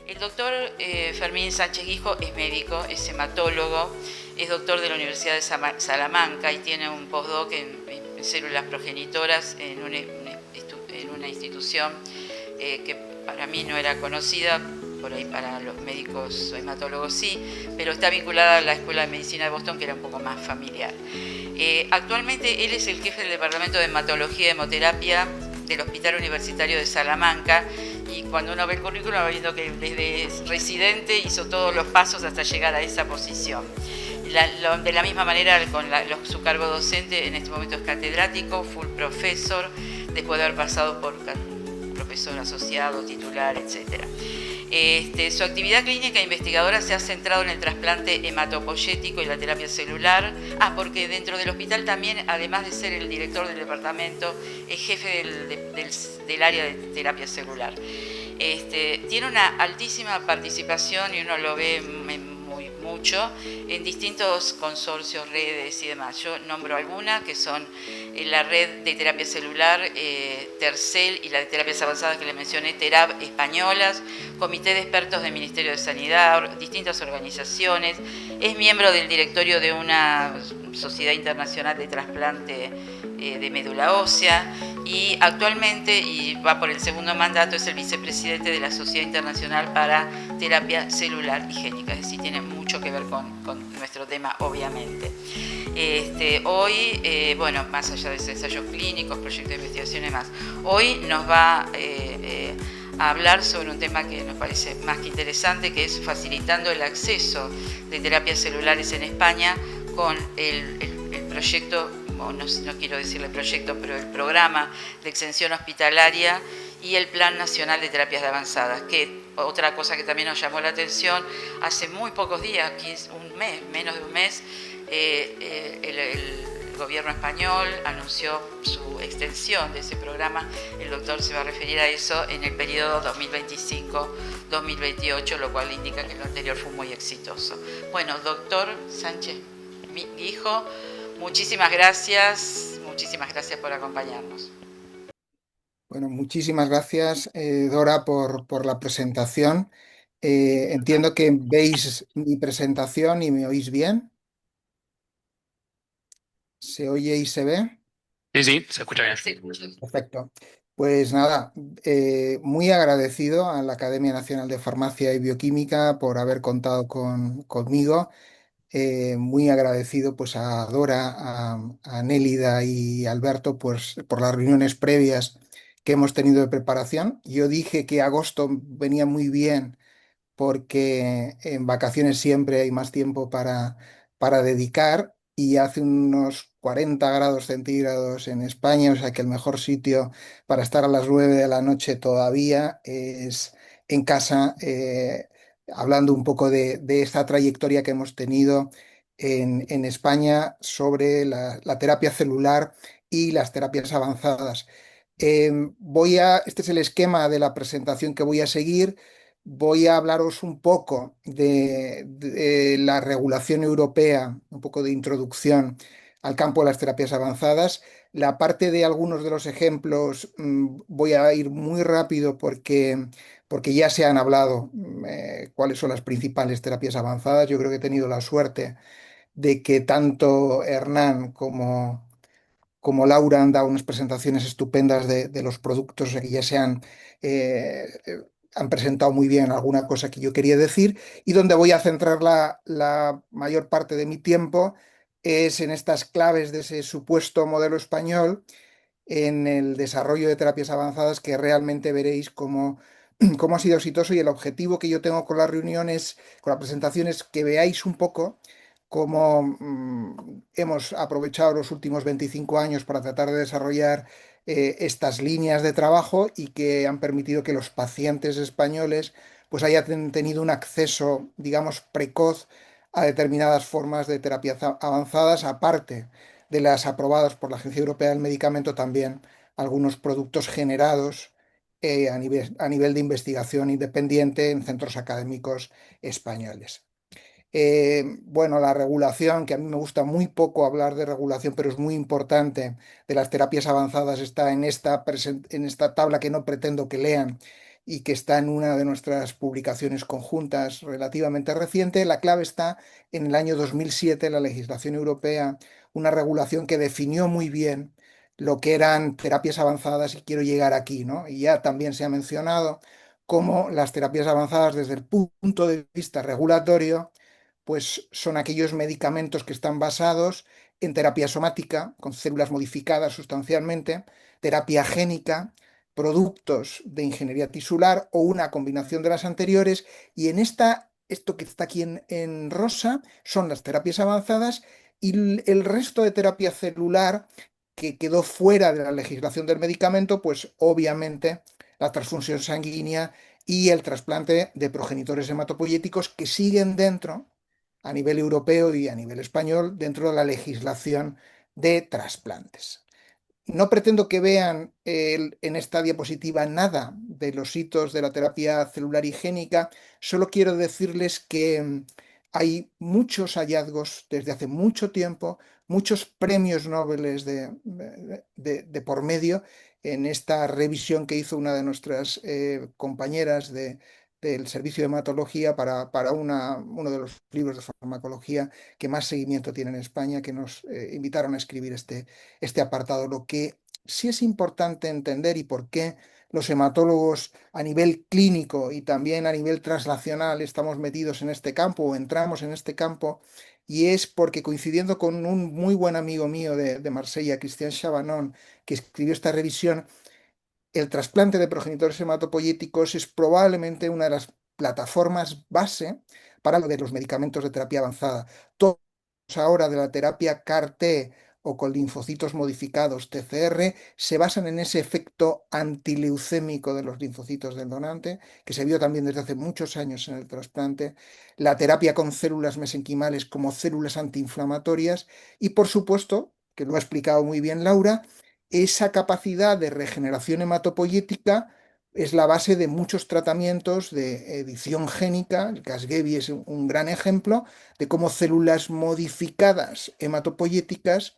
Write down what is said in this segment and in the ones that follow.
El doctor Fermín Sánchez Guijo es médico, es hematólogo, es doctor de la Universidad de Salamanca y tiene un postdoc en células progenitoras en una institución que para mí no era conocida, por ahí para los médicos hematólogos sí, pero está vinculada a la Escuela de Medicina de Boston, que era un poco más familiar. Actualmente él es el jefe del Departamento de Hematología y Hemoterapia del Hospital Universitario de Salamanca, y cuando uno ve el currículum va viendo que desde residente hizo todos los pasos hasta llegar a esa posición. De la misma manera con su cargo docente, en este momento es catedrático, full profesor, después de haber pasado por profesor asociado, titular, etc. Su actividad clínica e investigadora se ha centrado en el trasplante hematopoyético y la terapia celular. Porque dentro del hospital también, además de ser el director del departamento, es jefe del área de terapia celular. Tiene una altísima participación y uno lo ve mucho en distintos consorcios, redes y demás. Yo nombro algunas que son la red de terapia celular, Tercel, y la de terapias avanzadas que le mencioné, TERAP, españolas, comité de expertos del Ministerio de Sanidad, distintas organizaciones. Es miembro del directorio de una sociedad internacional de trasplante de médula ósea, y actualmente, y va por el segundo mandato, es el vicepresidente de la Sociedad Internacional para Terapia Celular y Génica, es decir, tiene mucho que ver con nuestro tema, obviamente. Hoy, más allá de ensayos clínicos, proyectos de investigación y demás, hoy nos va a hablar sobre un tema que nos parece más que interesante, que es facilitando el acceso de terapias celulares en España con el proyecto, no quiero decirle proyecto, pero el programa de extensión hospitalaria y el Plan Nacional de Terapias Avanzadas, que otra cosa que también nos llamó la atención, hace muy pocos días, menos de un mes, el gobierno español anunció su extensión de ese programa. El doctor se va a referir a eso en el periodo 2025-2028, lo cual indica que lo anterior fue muy exitoso. Bueno, doctor Sánchez Guijo, muchísimas gracias por acompañarnos. Bueno, muchísimas gracias, Dora, por la presentación. Entiendo que veis mi presentación y me oís bien. ¿Se oye y se ve? Sí, sí, se escucha bien. Sí. Perfecto. Pues nada, muy agradecido a la Academia Nacional de Farmacia y Bioquímica por haber contado conmigo. Muy agradecido pues a Dora, a Nélida y Alberto pues, por las reuniones previas que hemos tenido de preparación. Yo dije que agosto venía muy bien porque en vacaciones siempre hay más tiempo para dedicar, y hace unos 40 grados centígrados en España, o sea que el mejor sitio para estar a las 9 de la noche todavía es en casa, hablando un poco de esta trayectoria que hemos tenido en España sobre la terapia celular y las terapias avanzadas. Este es el esquema de la presentación que voy a seguir. Voy a hablaros un poco de la regulación europea, un poco de introducción al campo de las terapias avanzadas. La parte de algunos de los ejemplos voy a ir muy rápido porque ya se han hablado cuáles son las principales terapias avanzadas. Yo creo que he tenido la suerte de que tanto Hernán como Laura han dado unas presentaciones estupendas de los productos que ya han presentado muy bien alguna cosa que yo quería decir, y donde voy a centrar la mayor parte de mi tiempo es en estas claves de ese supuesto modelo español en el desarrollo de terapias avanzadas, que realmente veréis cómo ha sido exitoso, y el objetivo que yo tengo con las reuniones, con la presentación, es que veáis un poco cómo hemos aprovechado los últimos 25 años para tratar de desarrollar estas líneas de trabajo, y que han permitido que los pacientes españoles pues hayan tenido un acceso, digamos, precoz a determinadas formas de terapias avanzadas, aparte de las aprobadas por la Agencia Europea del Medicamento, también algunos productos generados a nivel de investigación independiente en centros académicos españoles. Bueno, la regulación, que a mí me gusta muy poco hablar de regulación, pero es muy importante, de las terapias avanzadas, está en esta tabla que no pretendo que lean, y que está en una de nuestras publicaciones conjuntas relativamente reciente. La clave está en el año 2007, la legislación europea, una regulación que definió muy bien lo que eran terapias avanzadas, y quiero llegar aquí, ¿no? Y ya también se ha mencionado cómo las terapias avanzadas desde el punto de vista regulatorio pues son aquellos medicamentos que están basados en terapia somática, con células modificadas sustancialmente, terapia génica, productos de ingeniería tisular o una combinación de las anteriores. Y en esto que está aquí en rosa son las terapias avanzadas, y el resto de terapia celular que quedó fuera de la legislación del medicamento, pues obviamente la transfusión sanguínea y el trasplante de progenitores hematopoyéticos, que siguen dentro, a nivel europeo y a nivel español, dentro de la legislación de trasplantes. No pretendo que vean en esta diapositiva nada de los hitos de la terapia celular y génica, solo quiero decirles que hay muchos hallazgos desde hace mucho tiempo, muchos premios Nobel de por medio en esta revisión que hizo una de nuestras compañeras del servicio de hematología para uno de los libros de farmacología que más seguimiento tiene en España, que nos invitaron a escribir este apartado. Lo que sí es importante entender, y por qué los hematólogos a nivel clínico y también a nivel translacional estamos metidos en este campo o entramos en este campo, y es porque, coincidiendo con un muy buen amigo mío de Marsella, Christian Chabanon, que escribió esta revisión, el trasplante de progenitores hematopoyéticos es probablemente una de las plataformas base para lo de los medicamentos de terapia avanzada. Todos ahora de la terapia CAR-T o con linfocitos modificados TCR se basan en ese efecto antileucémico de los linfocitos del donante, que se vio también desde hace muchos años en el trasplante, la terapia con células mesenquimales como células antiinflamatorias y, por supuesto, que lo ha explicado muy bien Laura, esa capacidad de regeneración hematopoyética es la base de muchos tratamientos de edición génica. El Casgevy es un gran ejemplo de cómo células modificadas hematopoyéticas,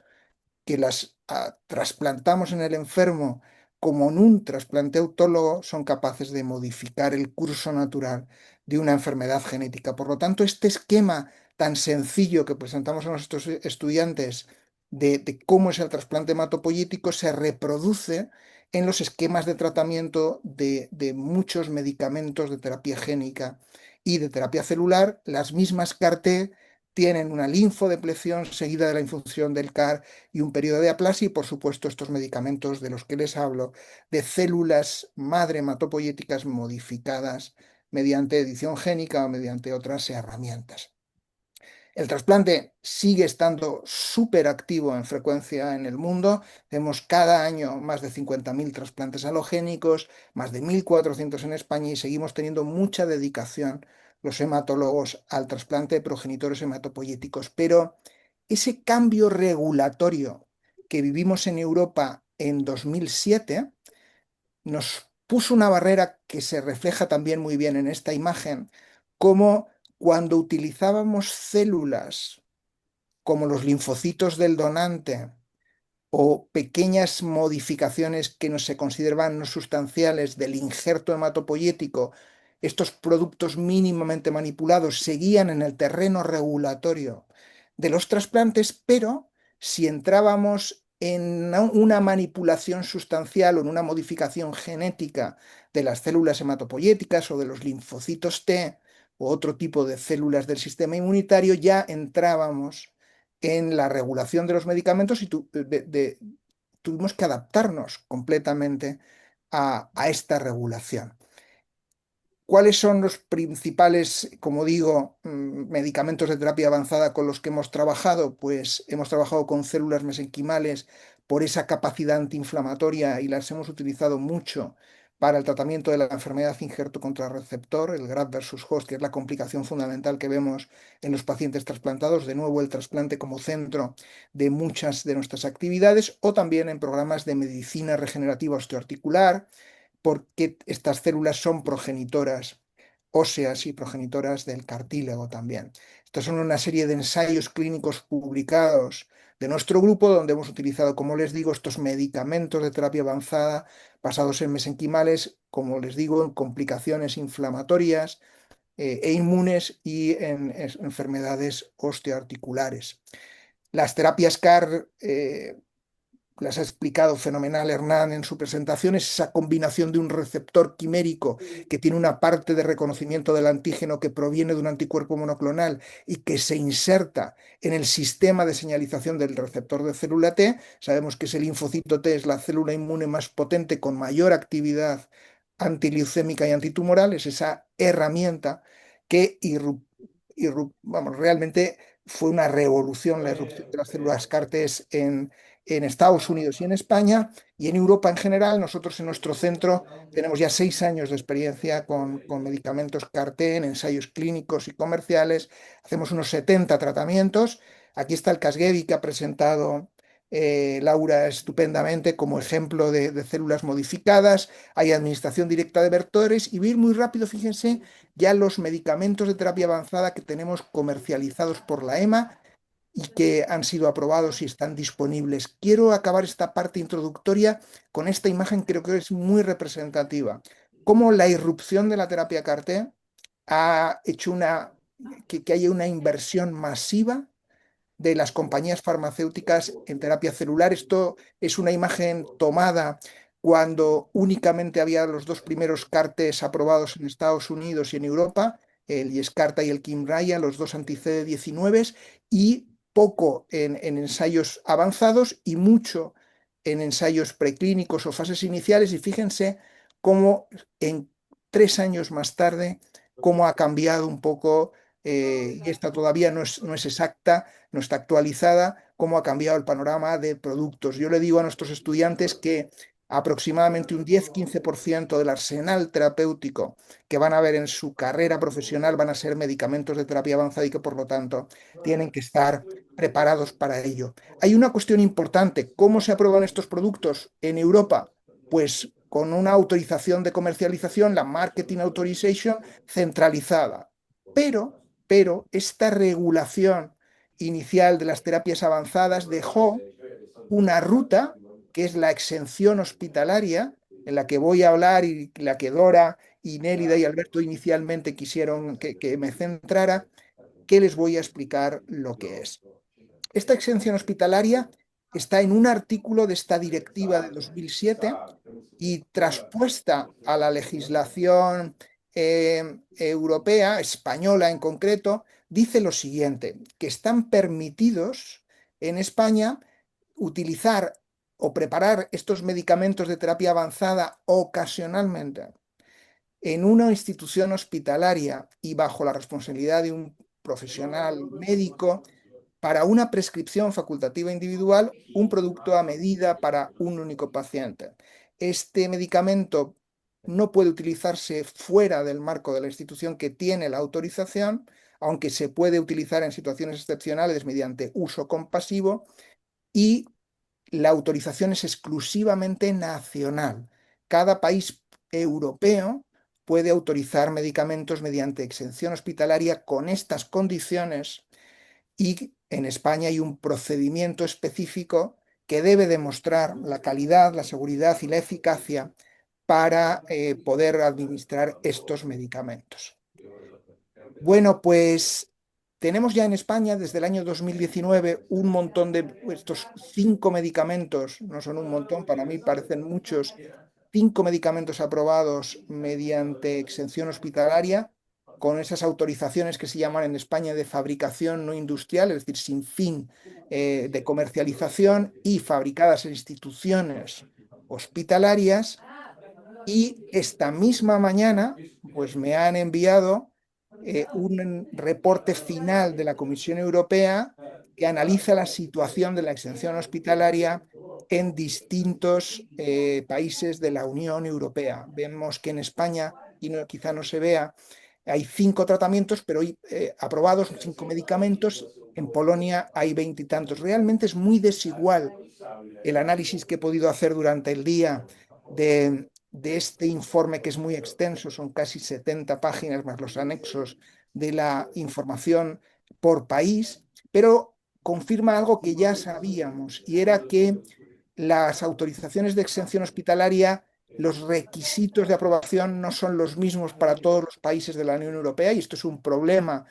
que las trasplantamos en el enfermo como en un trasplante autólogo, son capaces de modificar el curso natural de una enfermedad genética. Por lo tanto, este esquema tan sencillo que presentamos a nuestros estudiantes de cómo es el trasplante hematopoyético se reproduce en los esquemas de tratamiento de muchos medicamentos de terapia génica y de terapia celular. Las mismas CAR-T tienen una linfodepleción seguida de la infusión del CAR y un periodo de aplasia, y por supuesto estos medicamentos de los que les hablo, de células madre hematopoyéticas modificadas mediante edición génica o mediante otras herramientas. El trasplante sigue estando súper activo en frecuencia en el mundo. Tenemos cada año más de 50.000 trasplantes halogénicos, más de 1.400 en España, y seguimos teniendo mucha dedicación los hematólogos al trasplante de progenitores hematopoyéticos. Pero ese cambio regulatorio que vivimos en Europa en 2007 nos puso una barrera que se refleja también muy bien en esta imagen, como cuando utilizábamos células como los linfocitos del donante o pequeñas modificaciones que no se consideraban no sustanciales del injerto hematopoyético, estos productos mínimamente manipulados seguían en el terreno regulatorio de los trasplantes, pero si entrábamos en una manipulación sustancial o en una modificación genética de las células hematopoyéticas o de los linfocitos T o otro tipo de células del sistema inmunitario, ya entrábamos en la regulación de los medicamentos y tuvimos que adaptarnos completamente a esta regulación. ¿Cuáles son los principales, como digo, medicamentos de terapia avanzada con los que hemos trabajado? Pues hemos trabajado con células mesenquimales por esa capacidad antiinflamatoria y las hemos utilizado mucho para el tratamiento de la enfermedad injerto contrarreceptor, el graft versus host, que es la complicación fundamental que vemos en los pacientes trasplantados. De nuevo, el trasplante como centro de muchas de nuestras actividades, o también en programas de medicina regenerativa osteoarticular, porque estas células son progenitoras óseas y progenitoras del cartílago también. Estos son una serie de ensayos clínicos publicados de nuestro grupo, donde hemos utilizado, como les digo, estos medicamentos de terapia avanzada basados en mesenquimales, como les digo, en complicaciones inflamatorias e inmunes y en enfermedades osteoarticulares. Las terapias CAR las ha explicado fenomenal Hernán en su presentación, es esa combinación de un receptor quimérico que tiene una parte de reconocimiento del antígeno que proviene de un anticuerpo monoclonal y que se inserta en el sistema de señalización del receptor de célula T. Sabemos que ese linfocito T es la célula inmune más potente con mayor actividad antileucémica y antitumoral, es esa herramienta que realmente fue una revolución la irrupción de las células CAR-T en Estados Unidos y en España y en Europa en general. Nosotros en nuestro centro tenemos ya 6 años de experiencia con medicamentos CAR-T en ensayos clínicos y comerciales. Hacemos unos 70 tratamientos. Aquí está el Casgevy que ha presentado Laura estupendamente como ejemplo de células modificadas. Hay administración directa de vectores y ir muy rápido, fíjense, ya los medicamentos de terapia avanzada que tenemos comercializados por la EMA y que han sido aprobados y están disponibles. Quiero acabar esta parte introductoria con esta imagen, creo que es muy representativa. Cómo la irrupción de la terapia CAR-T ha hecho que haya una inversión masiva de las compañías farmacéuticas en terapia celular. Esto es una imagen tomada cuando únicamente había los dos primeros CAR-Ts aprobados en Estados Unidos y en Europa, el Yescarta y el Kymriah, los dos anti-CD19, y poco en ensayos avanzados y mucho en ensayos preclínicos o fases iniciales. Y fíjense cómo en 3 años más tarde, cómo ha cambiado un poco, y esta todavía no es exacta, no está actualizada, cómo ha cambiado el panorama de productos. Yo le digo a nuestros estudiantes que aproximadamente un 10-15% del arsenal terapéutico que van a ver en su carrera profesional van a ser medicamentos de terapia avanzada y que por lo tanto tienen que estar preparados para ello. Hay una cuestión importante: ¿cómo se aprueban estos productos en Europa? Pues con una autorización de comercialización, la Marketing Authorization, centralizada. Pero esta regulación inicial de las terapias avanzadas dejó una ruta que es la exención hospitalaria, en la que voy a hablar y la que Dora y Nélida y Alberto inicialmente quisieron que me centrara, que les voy a explicar lo que es. Esta exención hospitalaria está en un artículo de esta directiva de 2007 y traspuesta a la legislación europea, española en concreto, dice lo siguiente: que están permitidos en España utilizar o preparar estos medicamentos de terapia avanzada ocasionalmente en una institución hospitalaria y bajo la responsabilidad de un profesional médico para una prescripción facultativa individual, un producto a medida para un único paciente. Este medicamento no puede utilizarse fuera del marco de la institución que tiene la autorización, aunque se puede utilizar en situaciones excepcionales mediante uso compasivo, y la autorización es exclusivamente nacional. Cada país europeo puede autorizar medicamentos mediante exención hospitalaria con estas condiciones, y en España hay un procedimiento específico que debe demostrar la calidad, la seguridad y la eficacia para poder administrar estos medicamentos. Bueno, pues tenemos ya en España desde el año 2019 un montón de estos 5 medicamentos, no son un montón, para mí parecen muchos, 5 medicamentos aprobados mediante exención hospitalaria, con esas autorizaciones que se llaman en España de fabricación no industrial, es decir, sin fin de comercialización, y fabricadas en instituciones hospitalarias. Y esta misma mañana, pues me han enviado un reporte final de la Comisión Europea que analiza la situación de la exención hospitalaria en distintos países de la Unión Europea. Vemos que en España, y quizá no se vea, hay 5 tratamientos, pero aprobados, 5 medicamentos. En Polonia hay 20 y tantos. Realmente es muy desigual el análisis que he podido hacer durante el día de este informe, que es muy extenso, son casi 70 páginas más los anexos de la información por país, pero confirma algo que ya sabíamos, y era que las autorizaciones de exención hospitalaria, los requisitos de aprobación no son los mismos para todos los países de la Unión Europea, y esto es un problema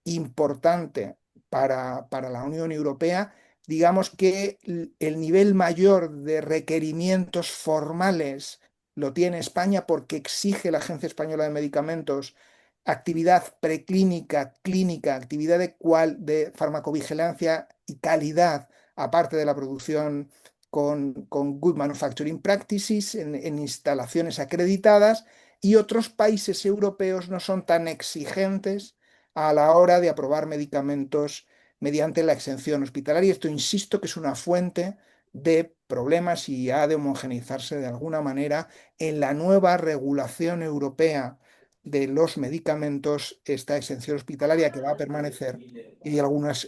importante para la Unión Europea. Digamos que el nivel mayor de requerimientos formales lo tiene España porque exige la Agencia Española de Medicamentos actividad preclínica, clínica, actividad de farmacovigilancia y calidad, aparte de la producción con Good Manufacturing Practices en instalaciones acreditadas, y otros países europeos no son tan exigentes a la hora de aprobar medicamentos mediante la exención hospitalaria. Esto, insisto, que es una fuente de problemas y ha de homogeneizarse de alguna manera en la nueva regulación europea de los medicamentos, esta exención hospitalaria que va a permanecer, y algunas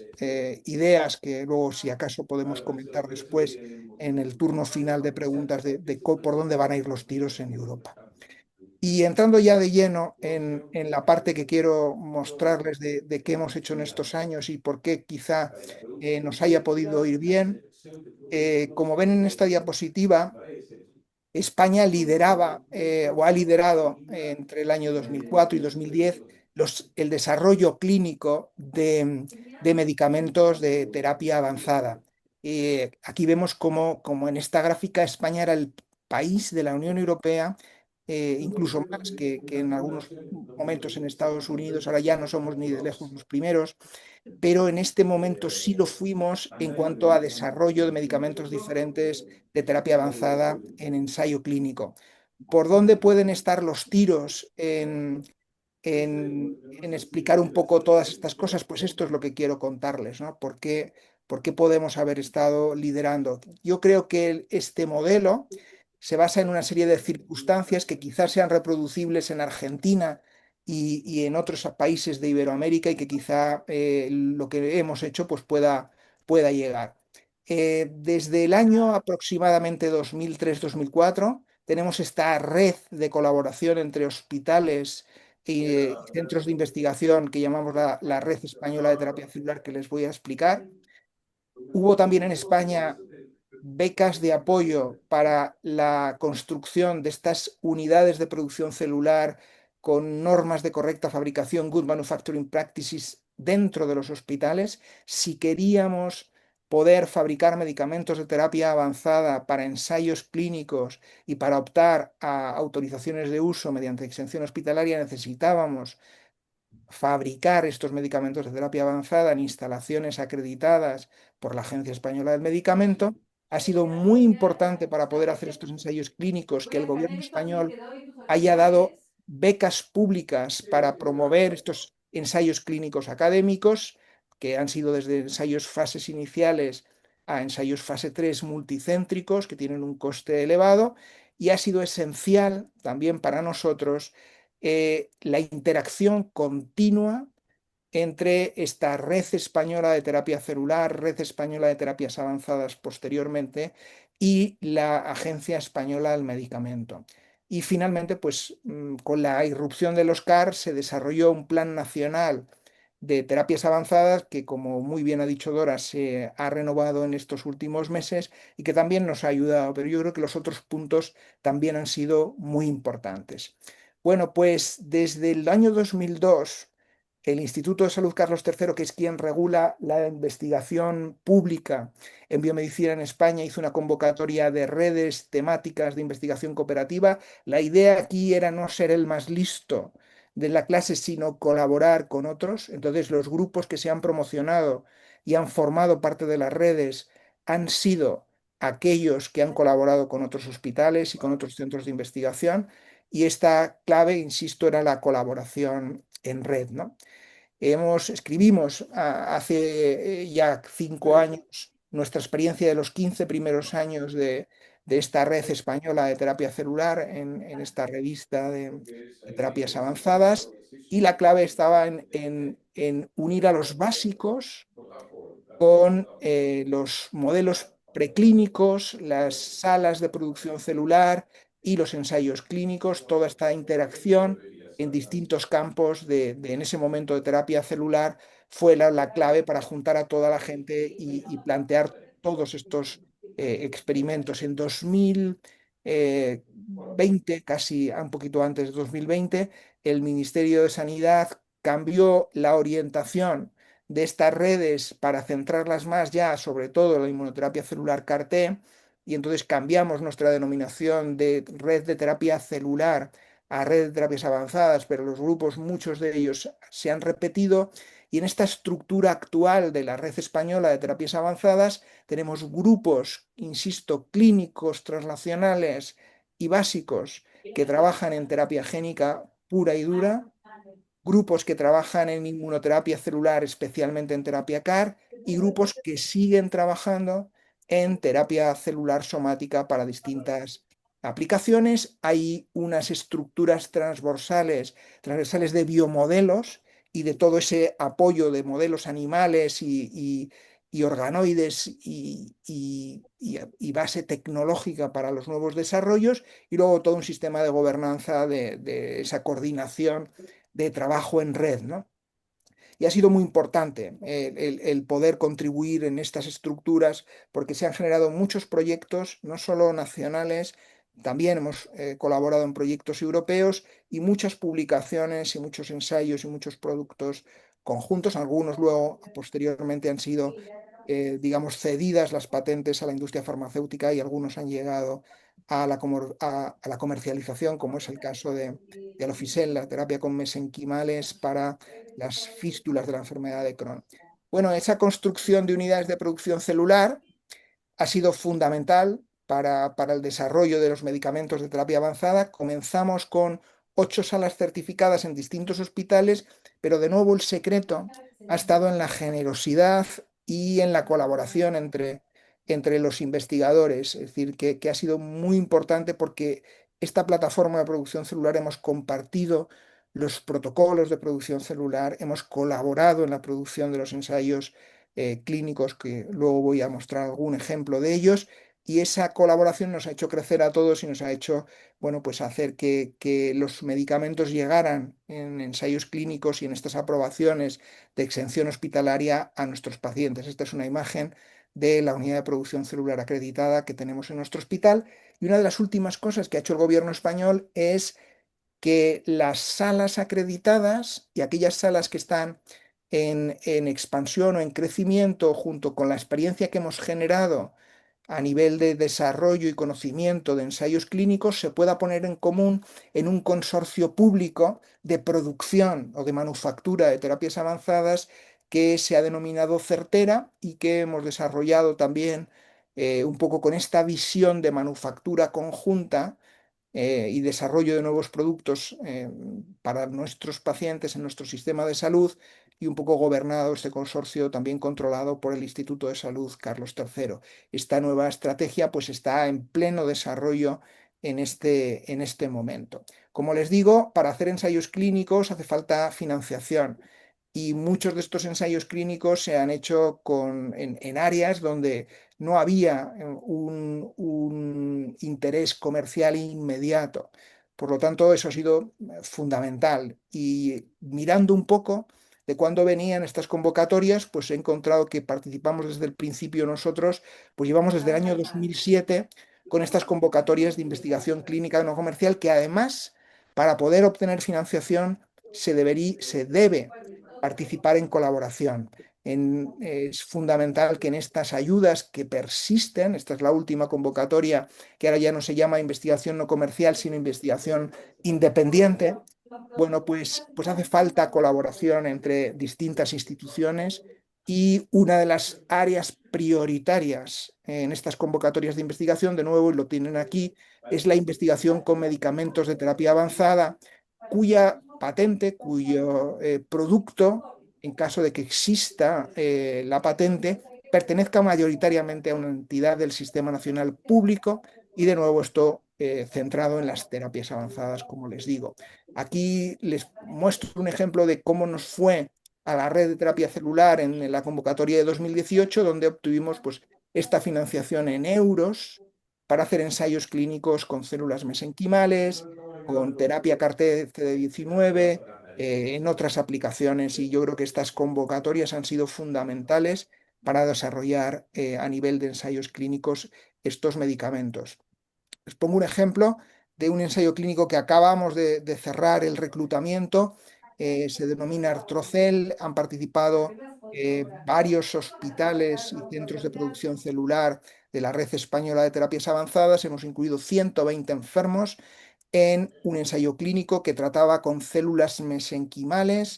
ideas que luego, si acaso, podemos comentar después en el turno final de preguntas por dónde van a ir los tiros en Europa. Y entrando ya de lleno en la parte que quiero mostrarles de qué hemos hecho en estos años y por qué quizá nos haya podido ir bien, como ven en esta diapositiva, España lideraba o ha liderado entre el año 2004 y 2010 el desarrollo clínico de medicamentos de terapia avanzada. Aquí vemos como en esta gráfica España era el país de la Unión Europea, incluso más que en algunos momentos en Estados Unidos. Ahora ya no somos ni de lejos los primeros, pero en este momento sí lo fuimos en cuanto a desarrollo de medicamentos diferentes de terapia avanzada en ensayo clínico. ¿Por dónde pueden estar los tiros en explicar un poco todas estas cosas? Pues esto es lo que quiero contarles, ¿no? ¿Por qué podemos haber estado liderando? Yo creo que este modelo se basa en una serie de circunstancias que quizás sean reproducibles en Argentina y en otros países de Iberoamérica, y que quizá lo que hemos hecho pues pueda llegar. Desde el año aproximadamente 2003-2004 tenemos esta red de colaboración entre hospitales y centros de investigación que llamamos la Red Española de Terapia Celular, que les voy a explicar. Hubo también en España becas de apoyo para la construcción de estas unidades de producción celular con normas de correcta fabricación, Good Manufacturing Practices, dentro de los hospitales. Si queríamos poder fabricar medicamentos de terapia avanzada para ensayos clínicos y para optar a autorizaciones de uso mediante exención hospitalaria, necesitábamos fabricar estos medicamentos de terapia avanzada en instalaciones acreditadas por la Agencia Española del Medicamento. Ha sido muy importante para poder hacer estos ensayos clínicos que el gobierno español haya dado becas públicas para promover estos ensayos clínicos académicos, que han sido desde ensayos fases iniciales a ensayos fase 3 multicéntricos, que tienen un coste elevado, y ha sido esencial también para nosotros la interacción continua entre esta red española de terapia celular, red española de terapias avanzadas posteriormente, y la Agencia Española del Medicamento. Y finalmente, pues con la irrupción de los CAR se desarrolló un plan nacional de terapias avanzadas que, como muy bien ha dicho Dora, se ha renovado en estos últimos meses y que también nos ha ayudado, pero yo creo que los otros puntos también han sido muy importantes. Bueno, pues desde el año 2002, el Instituto de Salud Carlos III, que es quien regula la investigación pública en biomedicina en España, hizo una convocatoria de redes temáticas de investigación cooperativa. La idea aquí era no ser el más listo de la clase, sino colaborar con otros. Entonces, los grupos que se han promocionado y han formado parte de las redes han sido aquellos que han colaborado con otros hospitales y con otros centros de investigación, y esta clave, insisto, era la colaboración en red, ¿no? Escribimos hace ya 5 años nuestra experiencia de los 15 primeros años de esta red española de terapia celular en esta revista de terapias avanzadas, y la clave estaba en unir a los básicos con los modelos preclínicos, las salas de producción celular, y los ensayos clínicos, toda esta interacción en distintos campos en ese momento de terapia celular fue la clave para juntar a toda la gente y plantear todos estos experimentos. En 2020, casi un poquito antes de 2020, el Ministerio de Sanidad cambió la orientación de estas redes para centrarlas más ya, sobre todo en la inmunoterapia celular CAR-T, y entonces cambiamos nuestra denominación de red de terapia celular a red de terapias avanzadas, pero los grupos, muchos de ellos se han repetido, y en esta estructura actual de la red española de terapias avanzadas tenemos grupos, insisto, clínicos, translacionales y básicos que trabajan en terapia génica pura y dura, grupos que trabajan en inmunoterapia celular, especialmente en terapia CAR, y grupos que siguen trabajando en terapia celular somática para distintas aplicaciones. Hay unas estructuras transversales de biomodelos y de todo ese apoyo de modelos animales y organoides y base tecnológica para los nuevos desarrollos, y luego todo un sistema de gobernanza de esa coordinación de trabajo en red, ¿no? Y ha sido muy importante el poder contribuir en estas estructuras porque se han generado muchos proyectos, no solo nacionales, también hemos colaborado en proyectos europeos y muchas publicaciones y muchos ensayos y muchos productos conjuntos. Algunos luego, posteriormente, han sido, digamos, cedidas las patentes a la industria farmacéutica y algunos han llegado a la comercialización, como es el caso de Alofisel, la terapia con mesenquimales para las fístulas de la enfermedad de Crohn. Bueno, esa construcción de unidades de producción celular ha sido fundamental para el desarrollo de los medicamentos de terapia avanzada. Comenzamos con 8 salas certificadas en distintos hospitales, pero de nuevo el secreto ha estado en la generosidad y en la colaboración entre los investigadores. Es decir, que ha sido muy importante porque esta plataforma de producción celular hemos compartido los protocolos de producción celular, hemos colaborado en la producción de los ensayos clínicos, que luego voy a mostrar algún ejemplo de ellos, y esa colaboración nos ha hecho crecer a todos y nos ha hecho, bueno, pues hacer que los medicamentos llegaran en ensayos clínicos y en estas aprobaciones de exención hospitalaria a nuestros pacientes. Esta es una imagen de la unidad de producción celular acreditada que tenemos en nuestro hospital, y una de las últimas cosas que ha hecho el gobierno español es que las salas acreditadas y aquellas salas que están en expansión o en crecimiento, junto con la experiencia que hemos generado a nivel de desarrollo y conocimiento de ensayos clínicos, se pueda poner en común en un consorcio público de producción o de manufactura de terapias avanzadas que se ha denominado Certera y que hemos desarrollado también un poco con esta visión de manufactura conjunta y desarrollo de nuevos productos para nuestros pacientes en nuestro sistema de salud, y un poco gobernado este consorcio, también controlado por el Instituto de Salud Carlos III. Esta nueva estrategia pues está en pleno desarrollo en este momento. Como les digo, para hacer ensayos clínicos hace falta financiación. Y muchos de estos ensayos clínicos se han hecho en áreas donde no había un interés comercial inmediato. Por lo tanto, eso ha sido fundamental. Y mirando un poco de cuándo venían estas convocatorias, pues he encontrado que participamos desde el principio nosotros, pues llevamos desde el año 2007 con estas convocatorias de investigación clínica no comercial, que además, para poder obtener financiación, se debe participar en colaboración. Es fundamental que en estas ayudas que persisten, esta es la última convocatoria, que ahora ya no se llama investigación no comercial, sino investigación independiente, bueno, pues hace falta colaboración entre distintas instituciones, y una de las áreas prioritarias en estas convocatorias de investigación, de nuevo, y lo tienen aquí, es la investigación con medicamentos de terapia avanzada, cuya patente, cuyo producto, en caso de que exista la patente, pertenezca mayoritariamente a una entidad del Sistema Nacional Público, y de nuevo esto centrado en las terapias avanzadas, como les digo. Aquí les muestro un ejemplo de cómo nos fue a la red de terapia celular en la convocatoria de 2018, donde obtuvimos pues, esta financiación en euros para hacer ensayos clínicos con células mesenquimales, con terapia CAR-T CD19, en otras aplicaciones, y yo creo que estas convocatorias han sido fundamentales para desarrollar a nivel de ensayos clínicos estos medicamentos. Les pongo un ejemplo de un ensayo clínico que acabamos de cerrar el reclutamiento. Se denomina Artrocel. Han participado varios hospitales y centros de producción celular de la Red Española de Terapias Avanzadas. Hemos incluido 120 enfermos en un ensayo clínico que trataba con células mesenquimales,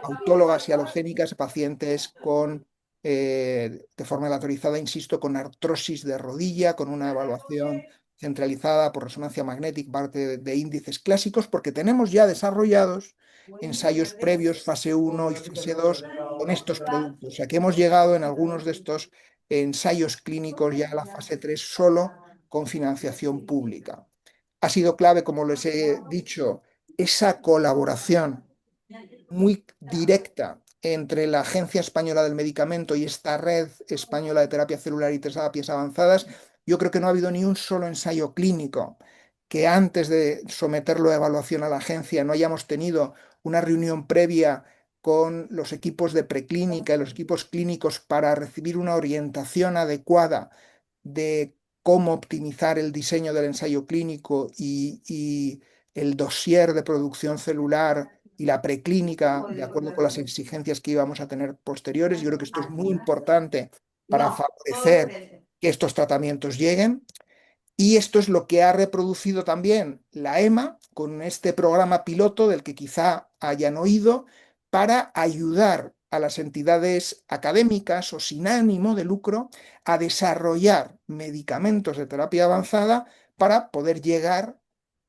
autólogas y alogénicas, pacientes con, de forma aleatorizada, insisto, con artrosis de rodilla, con una evaluación centralizada por resonancia magnética, parte de índices clásicos, porque tenemos ya desarrollados ensayos previos, fase 1 y fase 2, con estos productos. O sea que hemos llegado en algunos de estos ensayos clínicos ya a la fase 3 solo con financiación pública. Ha sido clave, como les he dicho, esa colaboración muy directa entre la Agencia Española del Medicamento y esta Red Española de Terapia Celular y Terapias Avanzadas. Yo creo que no ha habido ni un solo ensayo clínico que antes de someterlo a evaluación a la agencia no hayamos tenido una reunión previa con los equipos de preclínica y los equipos clínicos para recibir una orientación adecuada de cómo optimizar el diseño del ensayo clínico y el dossier de producción celular y la preclínica, de acuerdo con las exigencias que íbamos a tener posteriores. Yo creo que esto es muy importante para favorecer que estos tratamientos lleguen. Y esto es lo que ha reproducido también la EMA con este programa piloto del que quizá hayan oído, para ayudar a las entidades académicas o sin ánimo de lucro a desarrollar medicamentos de terapia avanzada para poder llegar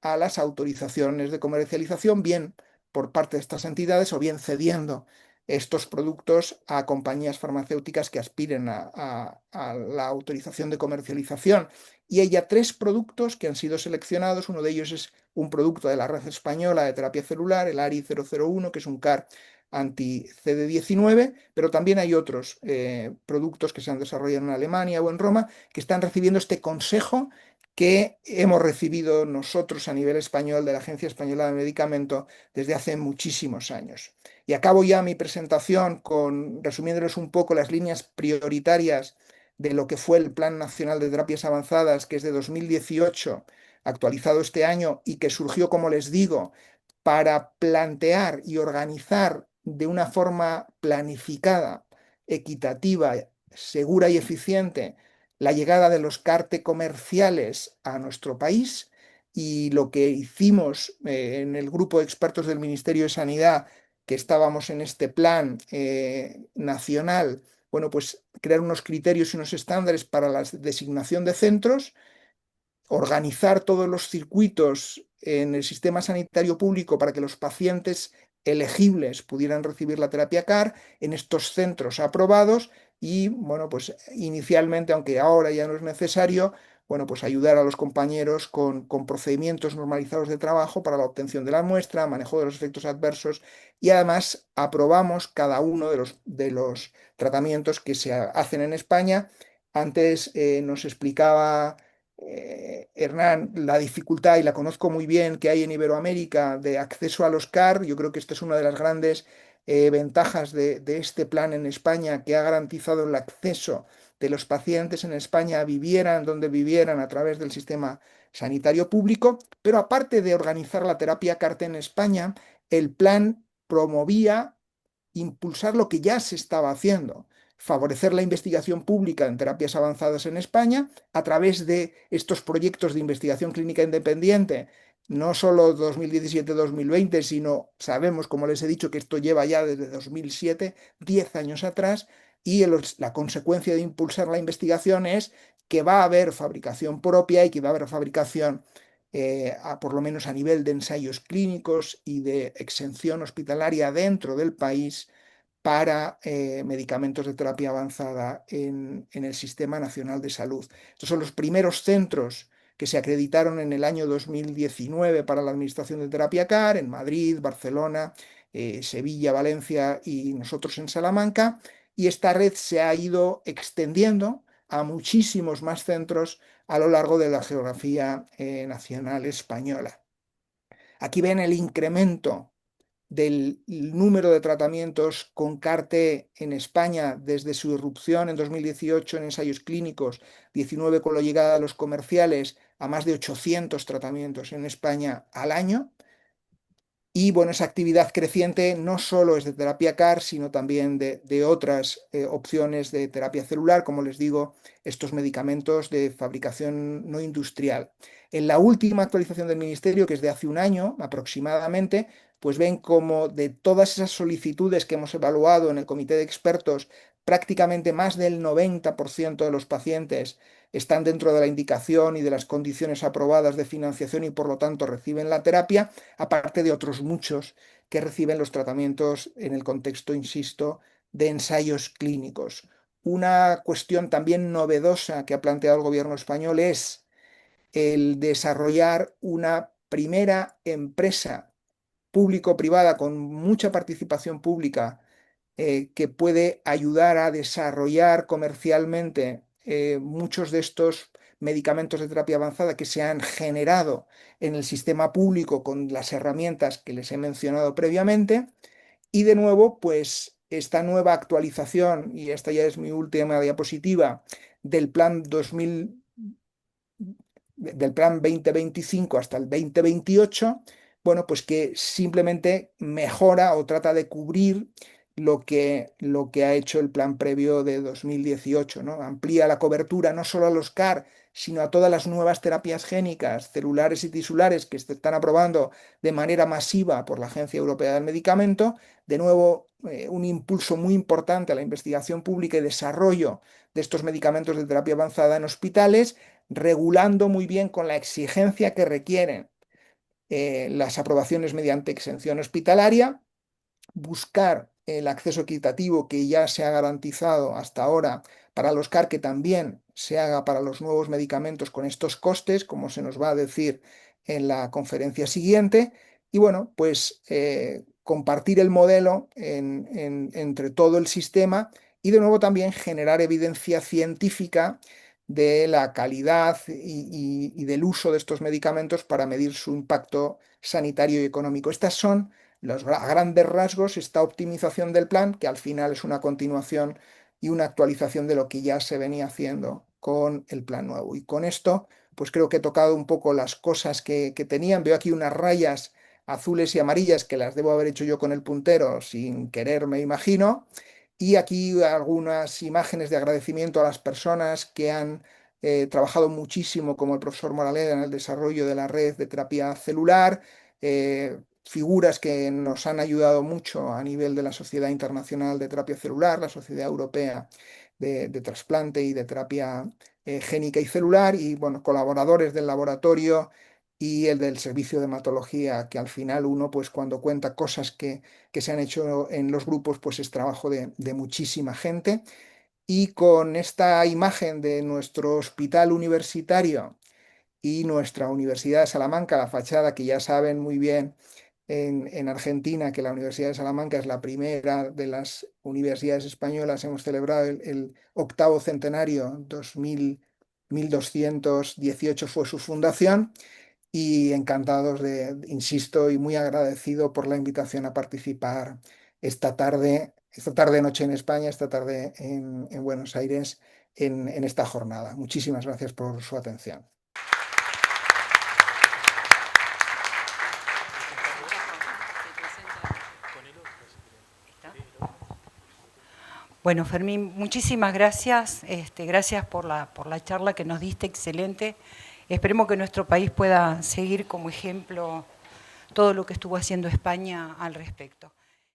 a las autorizaciones de comercialización, bien por parte de estas entidades o bien cediendo estos productos a compañías farmacéuticas que aspiren a la autorización de comercialización. Y hay ya 3 productos que han sido seleccionados. Uno de ellos es un producto de la Red Española de Terapia Celular, el ARI-001, que es un CAR anti-CD19, pero también hay otros productos que se han desarrollado en Alemania o en Roma que están recibiendo este consejo que hemos recibido nosotros a nivel español de la Agencia Española de Medicamento desde hace muchísimos años. Y acabo ya mi presentación resumiéndoles un poco las líneas prioritarias de lo que fue el Plan Nacional de Terapias Avanzadas, que es de 2018, actualizado este año, y que surgió, como les digo, para plantear y organizar de una forma planificada, equitativa, segura y eficiente la llegada de los CAR-T comerciales a nuestro país. Y lo que hicimos en el grupo de expertos del Ministerio de Sanidad, que estábamos en este plan nacional, bueno, pues crear unos criterios y unos estándares para la designación de centros, organizar todos los circuitos en el sistema sanitario público para que los pacientes elegibles pudieran recibir la terapia CAR en estos centros aprobados y, bueno, pues inicialmente, aunque ahora ya no es necesario, bueno, pues ayudar a los compañeros con procedimientos normalizados de trabajo para la obtención de la muestra, manejo de los efectos adversos, y además aprobamos cada uno de los tratamientos que se hacen en España. Antes nos explicaba Hernán la dificultad, y la conozco muy bien, que hay en Iberoamérica de acceso a los CAR. Yo creo que esta es una de las grandes ventajas de este plan en España, que ha garantizado el acceso de los pacientes en España, vivieran donde vivieran, a través del sistema sanitario público. Pero aparte de organizar la terapia CAR-T en España, el plan promovía impulsar lo que ya se estaba haciendo, favorecer la investigación pública en terapias avanzadas en España a través de estos proyectos de investigación clínica independiente, no solo 2017-2020, sino sabemos, como les he dicho, que esto lleva ya desde 2007, 10 años atrás, y la consecuencia de impulsar la investigación es que va a haber fabricación propia y que va a haber fabricación por lo menos a nivel de ensayos clínicos y de exención hospitalaria dentro del país para medicamentos de terapia avanzada en el Sistema Nacional de Salud. Estos son los primeros centros que se acreditaron en el año 2019 para la administración de terapia CAR en Madrid, Barcelona, Sevilla, Valencia y nosotros en Salamanca. Y esta red se ha ido extendiendo a muchísimos más centros a lo largo de la geografía nacional española. Aquí ven el incremento del número de tratamientos con CAR-T en España desde su irrupción en 2018 en ensayos clínicos, 19 con la llegada de los comerciales, a más de 800 tratamientos en España al año. Y bueno, esa actividad creciente no solo es de terapia CAR, sino también de otras opciones de terapia celular, como les digo, estos medicamentos de fabricación no industrial. En la última actualización del Ministerio, que es de hace un año aproximadamente, pues ven como de todas esas solicitudes que hemos evaluado en el comité de expertos, prácticamente más del 90% de los pacientes están dentro de la indicación y de las condiciones aprobadas de financiación y por lo tanto reciben la terapia, aparte de otros muchos que reciben los tratamientos en el contexto, insisto, de ensayos clínicos. Una cuestión también novedosa que ha planteado el gobierno español es el desarrollar una primera empresa público-privada con mucha participación pública que puede ayudar a desarrollar comercialmente muchos de estos medicamentos de terapia avanzada que se han generado en el sistema público con las herramientas que les he mencionado previamente. Y de nuevo, pues esta nueva actualización, y esta ya es mi última diapositiva, del plan 2025 hasta el 2028, bueno, pues que simplemente mejora o trata de cubrir lo que ha hecho el plan previo de 2018, ¿no? Amplía la cobertura no solo a los CAR, sino a todas las nuevas terapias génicas, celulares y tisulares que se están aprobando de manera masiva por la Agencia Europea del Medicamento. De nuevo, un impulso muy importante a la investigación pública y desarrollo de estos medicamentos de terapia avanzada en hospitales, regulando muy bien con la exigencia que requieren las aprobaciones mediante exención hospitalaria, buscar el acceso equitativo que ya se ha garantizado hasta ahora para los CAR, que también se haga para los nuevos medicamentos con estos costes, como se nos va a decir en la conferencia siguiente, y bueno, pues compartir el modelo entre todo el sistema y de nuevo también generar evidencia científica de la calidad y del uso de estos medicamentos para medir su impacto sanitario y económico. Estas son a grandes rasgos esta optimización del plan, que al final es una continuación y una actualización de lo que ya se venía haciendo con el plan nuevo. Y con esto, pues creo que he tocado un poco las cosas que tenían. Veo aquí unas rayas azules y amarillas que las debo haber hecho yo con el puntero sin querer, me imagino. Y aquí algunas imágenes de agradecimiento a las personas que han trabajado muchísimo, como el profesor Moraleda, en el desarrollo de la red de terapia celular, figuras que nos han ayudado mucho a nivel de la Sociedad Internacional de Terapia Celular, la Sociedad Europea de Trasplante y de Terapia Génica y Celular, y bueno, colaboradores del laboratorio y el del servicio de hematología, que al final uno, pues cuando cuenta cosas que se han hecho en los grupos, pues es trabajo de muchísima gente. Y con esta imagen de nuestro hospital universitario y nuestra Universidad de Salamanca, la fachada que ya saben muy bien en Argentina, que la Universidad de Salamanca es la primera de las universidades españolas, hemos celebrado el 8º centenario, 1218 fue su fundación, y encantados insisto, y muy agradecido por la invitación a participar esta tarde, noche en España, esta tarde en Buenos Aires, en esta jornada. Muchísimas gracias por su atención. Bueno, Fermín, muchísimas gracias. Gracias por la charla que nos diste, excelente. Esperemos que nuestro país pueda seguir como ejemplo todo lo que estuvo haciendo España al respecto.